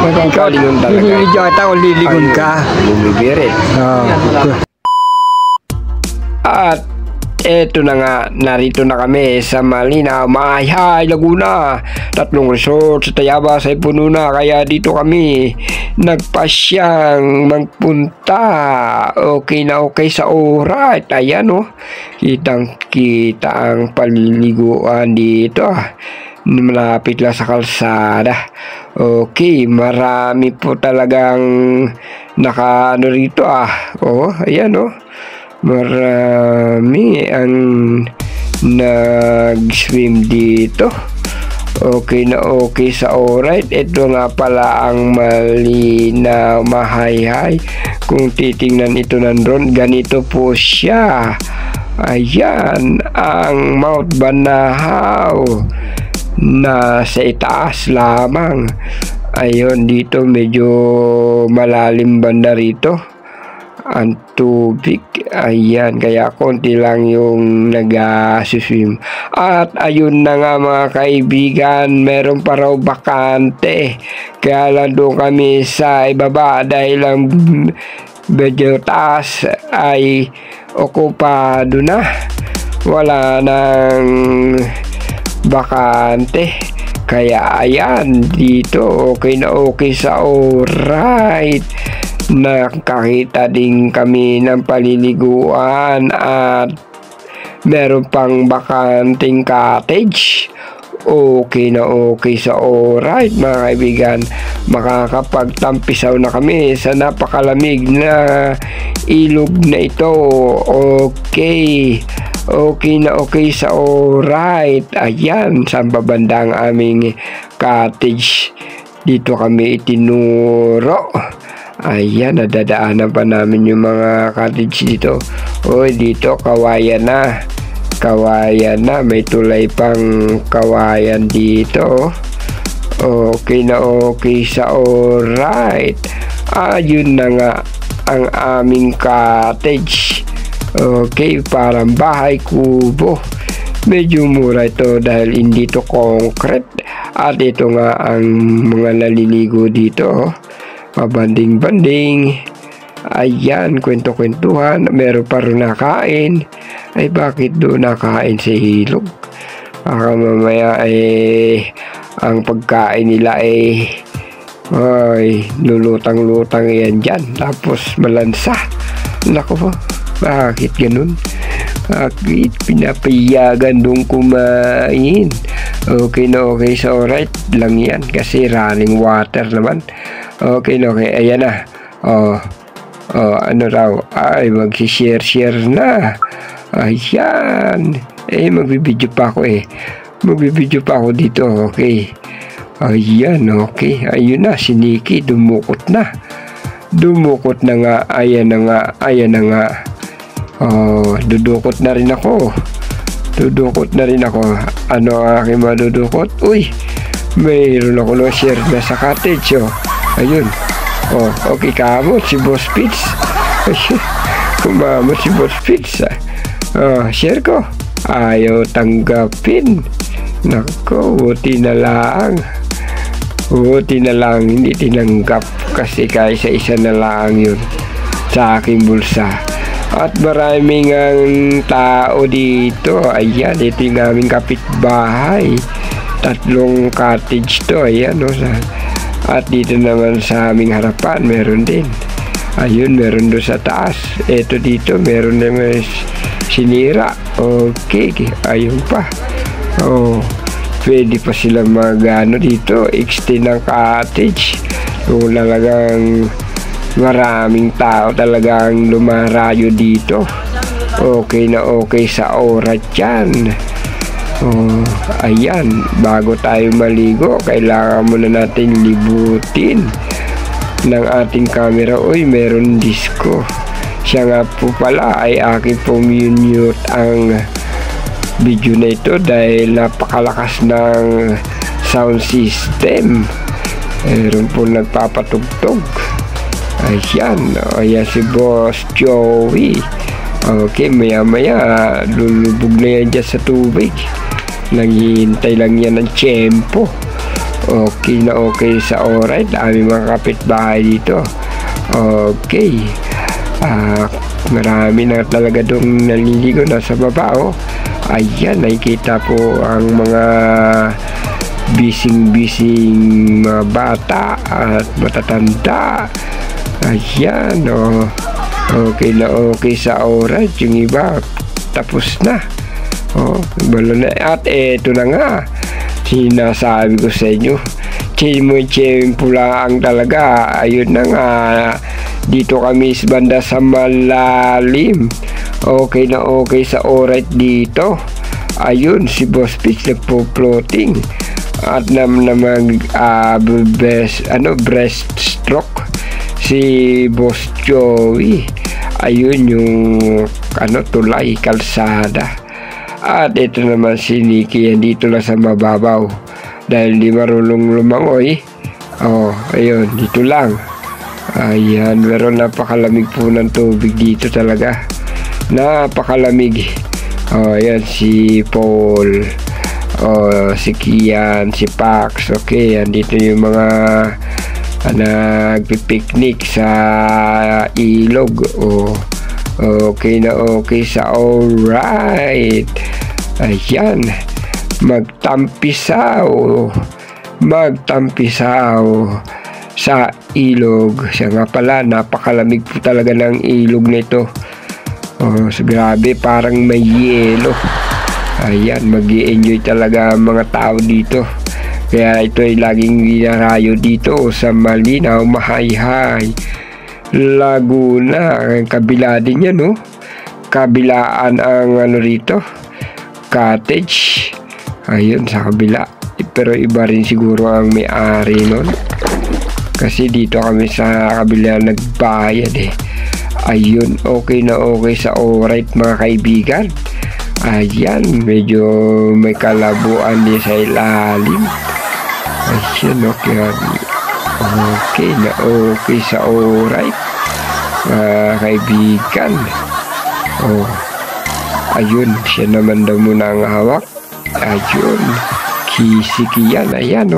Kalingon talaga. Binibidyo kita kung lilingon ka. Bumibirit. At eto na nga, narito na kami sa Malinaw, Maayhay, Laguna. 3 resort sa Tayabas ay puno na, kaya dito kami nagpasyang magpunta. Okay na okay sa oras. Ayan kitang kita ang paliliguan dito. Malapit lang sa kalsada. Okay, marami po talagang nakaano rito ayan marami ang nag-swim dito. Okay na okay sa alright. Ito nga pala ang Malinaw, Maayhay. Kung titingnan ito nandun, ganito po siya. Ayan ang Mount Banahaw na sa itaas lamang. Ayun, dito medyo malalim banda rito ang tubig. Ayan, kaya konti lang yung nag-swim. At ayun na nga mga kaibigan, meron pa raw bakante. Kaya lang doon kami sa ibaba dahil ang medyo taas ay okupado na. Wala nang bakante. Kaya ayan, dito okay na okay sa alright. Nakakita din kami ng paliliguan at meron pang bakanting cottage. Okay na okay sa alright mga kaibigan. Makakapagtampisaw na kami sa napakalamig na ilog na ito. Okay na okay sa alright. Ayan, sa babanda ang aming cottage. Dito kami itinuro. Ayan, nadadaanan pa namin yung mga cottage dito. Dito kawayan na. May tulay pang kawayan dito. Okay na okay sa alright. Ayun na nga ang aming cottage. Okay, parang bahay kubo. Medyo mura ito dahil hindi to concrete. At ito nga ang mga naliligo dito. Pabanding-banding. Ayan, kwento-kwentuhan. Meron pa rin nakain. Ay, bakit doon nakain sa ilog? Baka mamaya ang pagkain nila lulutang-lutang yan dyan. Tapos malansa. Naku po, bakit ganun? Bakit pinapayagan doon kumain? Okay na okay sa alright lang yan. Kasi running water naman. Okay na okay. Ayan na. Ano raw? Ay, mag-share na. Ayan. Magbibideo pa ako Magbibideo pa ako dito. Okay. Ayan, okay. Ayun na, si Nikki. Dumukot na nga. Ayan na nga. Dudukot na rin ako. Ano ang aking madudukot? Uy, mayroon ako no share na sa cottage. Ayun. Okay, kamot si Boss Pitts. Kumamot si Boss Pitts. Share ko. Ayaw tanggapin. Nako, buti na lang hindi tinanggap kasi isa na lang yun sa aking bulsa. At maraming ang tao dito. Ayan, ito yung aming kapitbahay. 3 cottage to. Ayan, at dito naman sa aming harapan, meron din. Ayun, meron doon sa taas. Ito dito, meron naman sinira. Okay, ayun pa. Pwede pa sila dito, extend ng cottage. Kung talagang maraming tao talagang lumarayo dito. Okay na okay sa oras yan. Ayan, bago tayo maligo, kailangan muna natin libutin ng ating camera. Meron disco. Siya nga po pala ay aking mute ang video na ito dahil napakalakas ng sound system. Meron po nagpapatugtog. Ayan si Boss Joey. Okay, maya lulubog na yan dyan sa tubig. Naghihintay lang yan ng tiyempo. Okay na okay sa alright. Aming mga kapitbahay dito. Okay. Marami na talaga doon naliligo na sa baba. Ayan, nakikita po ang mga bising-bising mga bata at matatanda. Ayan, okay na okay sa alright. Yung iba tapos na. Balo na. At eto na nga, sinasabi ko sa inyo, pulaan talaga. Ayun na nga, dito kami sa banda sa malalim. Okay na okay sa alright dito. Ayun, si Boss Pitch nagpo-floating at breaststroke si Boss Joey. Ayun yung tulay, kalsada. At ito naman si Nikki, dito lang sa mababaw dahil di marunong lumangoy. Ayun, dito lang. Ayan, pero napakalamig po ng tubig dito talaga. Napakalamig. Ayan, si Paul. Si Kian, si Pax. Okay, andito yung mga nagpipiknik sa ilog. Okay na okay sa alright. Ayan, magtampisaw sa ilog. Siya nga pala, napakalamig po talaga ng ilog nito. Grabe, parang may yelo. Ayan, mag-i-enjoy talaga ang mga tao dito. Kaya ito ay laging dinarayo dito sa Malinaw, Mahayhay, Laguna. Kabila din yan, kabilaan ang rito, cottage. Ayun, sa kabila. Pero iba rin siguro ang may-ari nun, kasi dito kami sa kabila nagbayad Ayun, okay na okay sa alright mga kaibigan. Ayan, medyo may kalabuan din sa ilalim. Ayan, okay na okay sa alright mga kaibigan. Ayun, siya naman daw muna ang hawak. Ayun, kisiki yan. Ayan,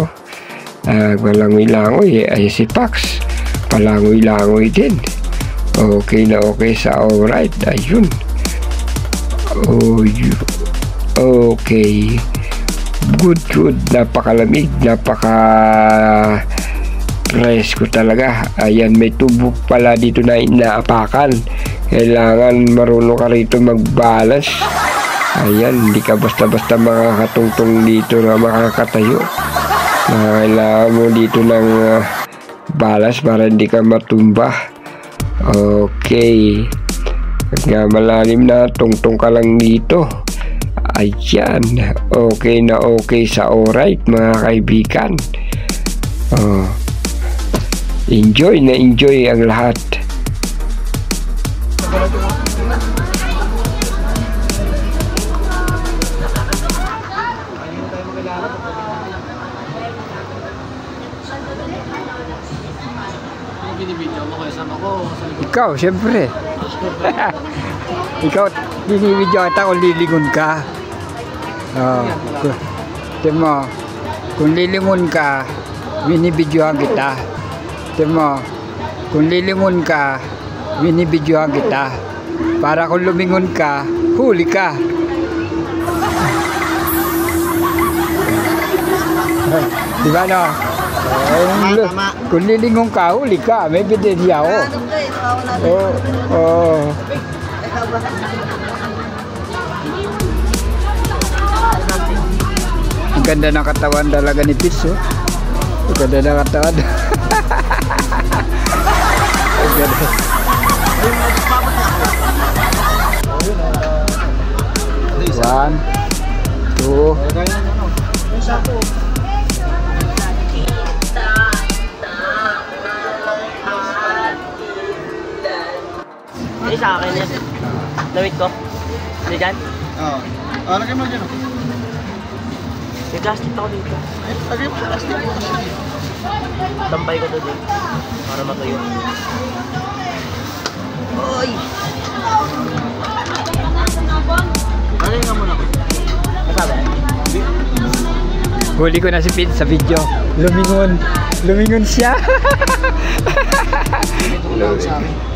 palangoy-langoy. Ayan si Pax, palangoy-langoy din. Okay na okay sa alright. Ayun. Okay. Good. Napakalamig. Presko talaga. Ayan, may tubo pala dito na inaapakan. Kailangan marunong ka rito mag-balance. Ayan, hindi ka basta-basta makakatungtong dito na makakatayo. Kailangan mo dito ng balance para hindi ka matumba. Okay. Nga malalim na, tungtong ka lang dito. Ayan, okay na okay sa alright mga kaibigan. Enjoy na enjoy ang lahat. Ikaw, siyempre. Ikaw, binibidyo kita kung lilingon ka. Kung lilingon ka, binibidyohan kita. Kung lilingon ka, binibidyohan kita. Para kung lumingon ka, huli ka. Diba no? Kung lilingon ka, huli ka. May bidensya ako. Ang ganda ng katawan talaga ni Pitch. Ang ganda ng katawan. Ang ganda. One, two. Ini sa akin yan. Damit ko. Hindi dyan? Oo. Lagay mo dyan. May plastic ako dito. Lagay mo plastic. Tambay ko to din. Para matuyo. Oy! Lagay nga muna ko. Masabi? Huli ko na si Pete sa video. Lumingon. Lumingon siya.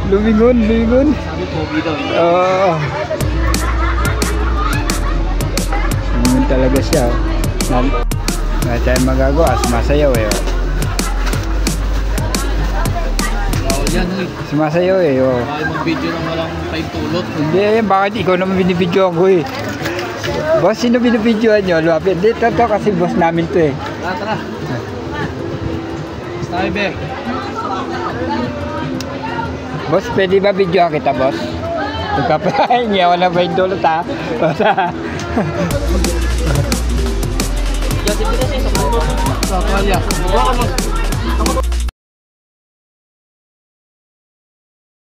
Lumingon. Sabi po, daw. Oo. Lumingon talaga siya. Wala tayong magagawa. Sumasayaw eh. Yan, Sumasayaw eh. Oh. Bakit mag-video nang walang paintulot? Hindi, bakit ikaw naman binibidyoan ko eh. Boss, sino binibidyoan nyo? Luwapin. Hindi, to kasi boss namin to eh. Tara. Stay back. Boss, pwede ba videoan kita, boss? Pagkapahingi ako na ba yung dulot, ha? Yan, sige kasi sa kalya.